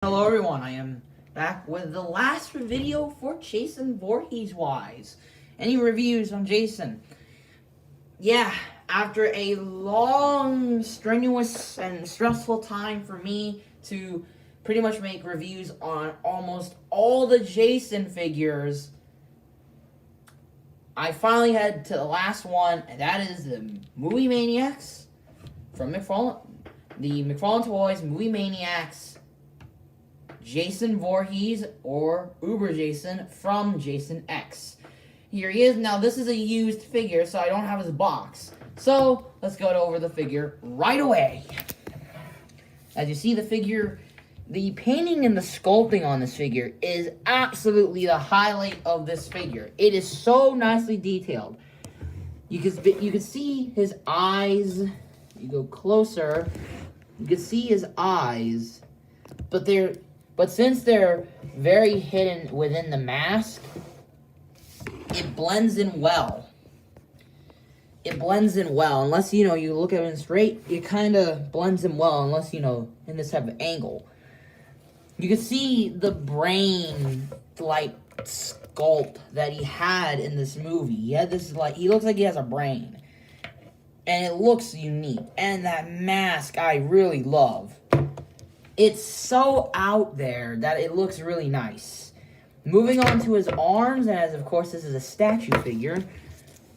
Hello everyone, I am back with the last video for Jason Voorhees wise. Any reviews on Jason? Yeah, after a long, strenuous, and stressful time for me to pretty much make reviews on almost all the Jason figures, I finally had to the last one, and that is the Movie Maniacs from McFarlane. The McFarlane Toys Movie Maniacs Jason Voorhees, or Uber Jason, from Jason X. Here he is. Now, this is a used figure, so I don't have his box. So, let's go over the figure right away. As you see the figure, the painting and the sculpting on this figure is absolutely the highlight of this figure. It is so nicely detailed. You can see his eyes. You go closer, you can see his eyes, but since they're very hidden within the mask, it blends in well. It blends in well. Unless, you look at it straight, it kind of blends in well, unless, in this type of angle. You can see the brain-like sculpt that he had in this movie. He looks like he has a brain. And it looks unique. And that mask, I really love. It's so out there that it looks really nice. Moving on to his arms, as of course this is a statue figure.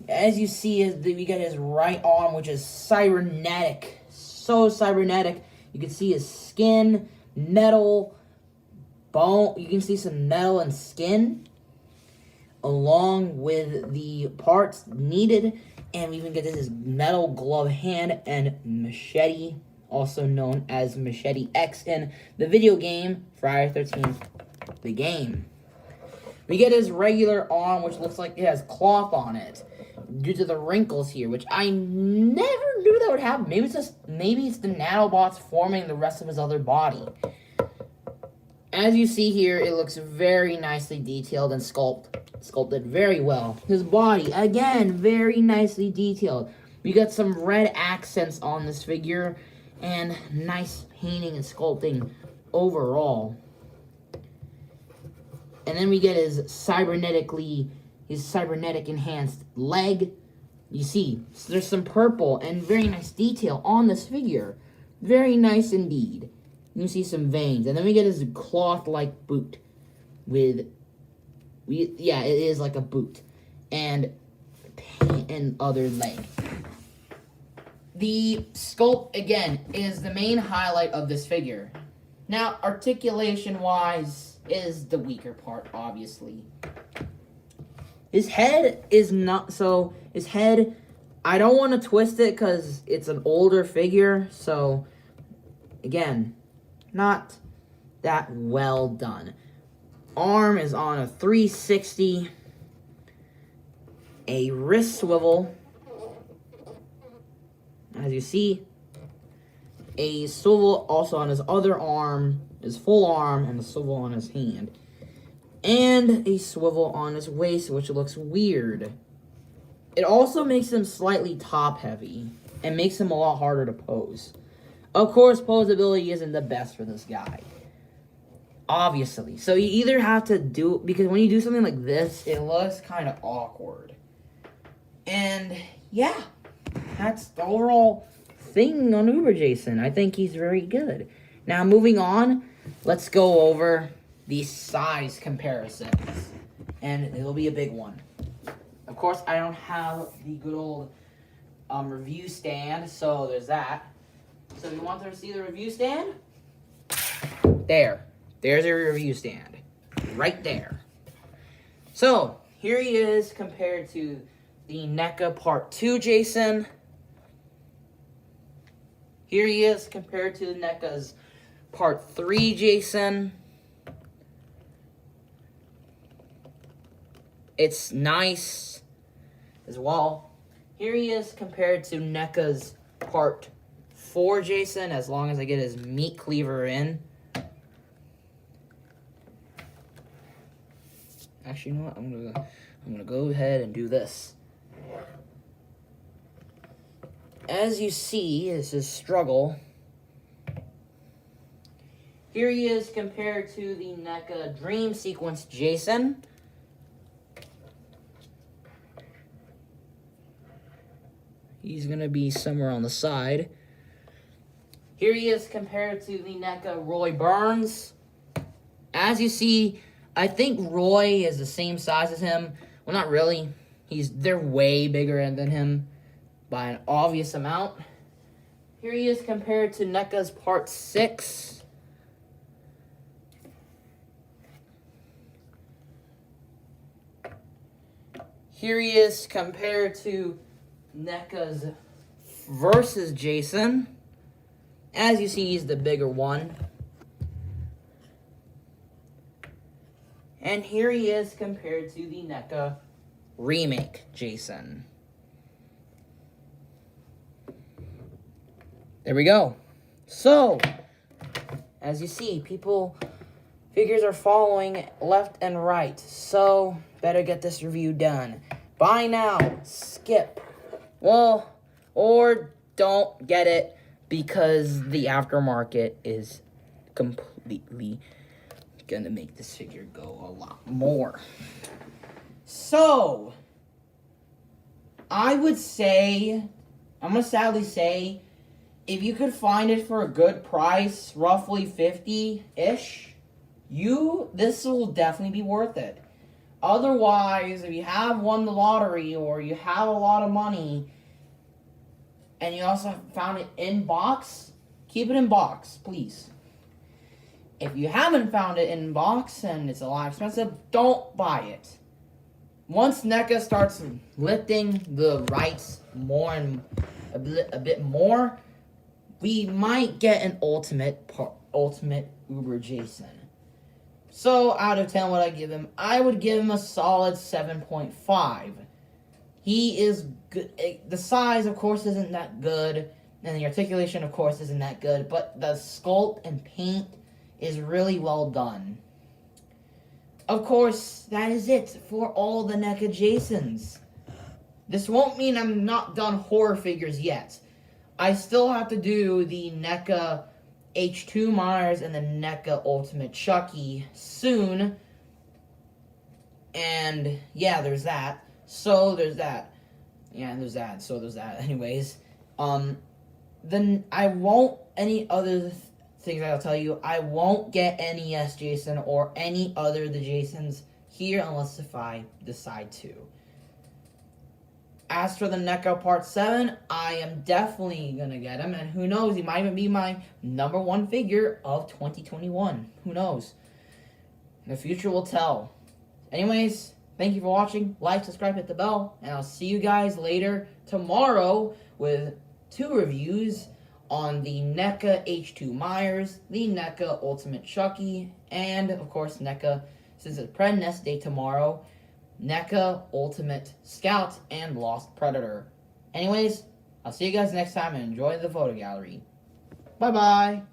As you see, we get his right arm, which is cybernetic. So cybernetic. You can see his skin, metal, bone. You can see some metal and skin, along with the parts needed. And we even get his metal glove hand and machete, also known as Machete X in the video game Friday the 13th, the game. We get his regular arm, which looks like it has cloth on it, due to the wrinkles here, which I never knew that would happen. Maybe it's the nanobots forming the rest of his other body. As you see here, it looks very nicely detailed and sculpted very well. His body, again, very nicely detailed. We got some red accents on this figure, and nice painting and sculpting overall. And then we get his cybernetic enhanced leg. You see, so there's some purple and very nice detail on this figure. Very nice indeed. You see some veins. And then we get his cloth-like boot. It is like a boot. And other leg. The sculpt, again, is the main highlight of this figure. Now, articulation-wise is the weaker part, obviously. His head is not, so his head, I don't want to twist it because it's an older figure, so, again, not that well done. Arm is on a 360, a wrist swivel, as you see, a swivel also on his other arm, his full arm, and a swivel on his hand. And a swivel on his waist, which looks weird. It also makes him slightly top-heavy, and makes him a lot harder to pose. Of course, posability isn't the best for this guy. Obviously. So you either have to do, because when you do something like this, it looks kind of awkward. And, yeah. That's the overall thing on Uber Jason. I think he's very good. Now, moving on, let's go over the size comparisons. And it'll be a big one. Of course, I don't have the good old review stand, so there's that. So you want to see the review stand? There. There's a review stand. Right there. So, here he is compared to the NECA Part 2 Jason. Here he is compared to NECA's Part 3 Jason. It's nice as well. Here he is compared to NECA's Part 4 Jason, as long as I get his meat cleaver in. Actually, you know what? I'm gonna go ahead and do this. As you see, is his struggle. Here he is compared to the NECA Dream Sequence Jason. He's going to be somewhere on the side. Here he is compared to the NECA Roy Burns. As you see, I think Roy is the same size as him. Well, not really. They're way bigger than him by an obvious amount. Here he is compared to NECA's Part 6. Here he is compared to NECA's versus Jason. As you see, he's the bigger one. And here he is compared to the NECA remake Jason. There we go. So, as you see, figures are following left and right. So, better get this review done. Buy now, skip. Well, or don't get it because the aftermarket is completely gonna make this figure go a lot more. So, I would say, I'm gonna sadly say, if you could find it for a good price, roughly 50-ish, this will definitely be worth it. Otherwise, if you have won the lottery or you have a lot of money and you also found it in box, keep it in box, please. If you haven't found it in box and it's a lot expensive, don't buy it. Once NECA starts lifting the rights more and a bit more, we might get an ultimate Uber Jason. So, out of 10, what I give him? I would give him a solid 7.5. He is good. The size, of course, isn't that good. And the articulation, of course, isn't that good. But the sculpt and paint is really well done. Of course, that is it for all the NECA Jasons. This won't mean I'm not done horror figures yet. I still have to do the NECA H2 Myers and the NECA Ultimate Chucky soon. And yeah, there's that. So there's that. Yeah, there's that. So there's that. Anyways, then I won't, any other things I'll tell you, I won't get NES Jason or any other of the Jasons here unless if I decide to. As for the NECA Part 7, I am definitely going to get him. And who knows, he might even be my #1 figure of 2021. Who knows? The future will tell. Anyways, thank you for watching. Like, subscribe, hit the bell. And I'll see you guys later tomorrow with 2 reviews on the NECA H2 Myers, the NECA Ultimate Chucky, and, of course, NECA, since it's President's Day tomorrow, NECA Ultimate Scout and Lost Predator. Anyways, I'll see you guys next time and enjoy the photo gallery. Bye-bye.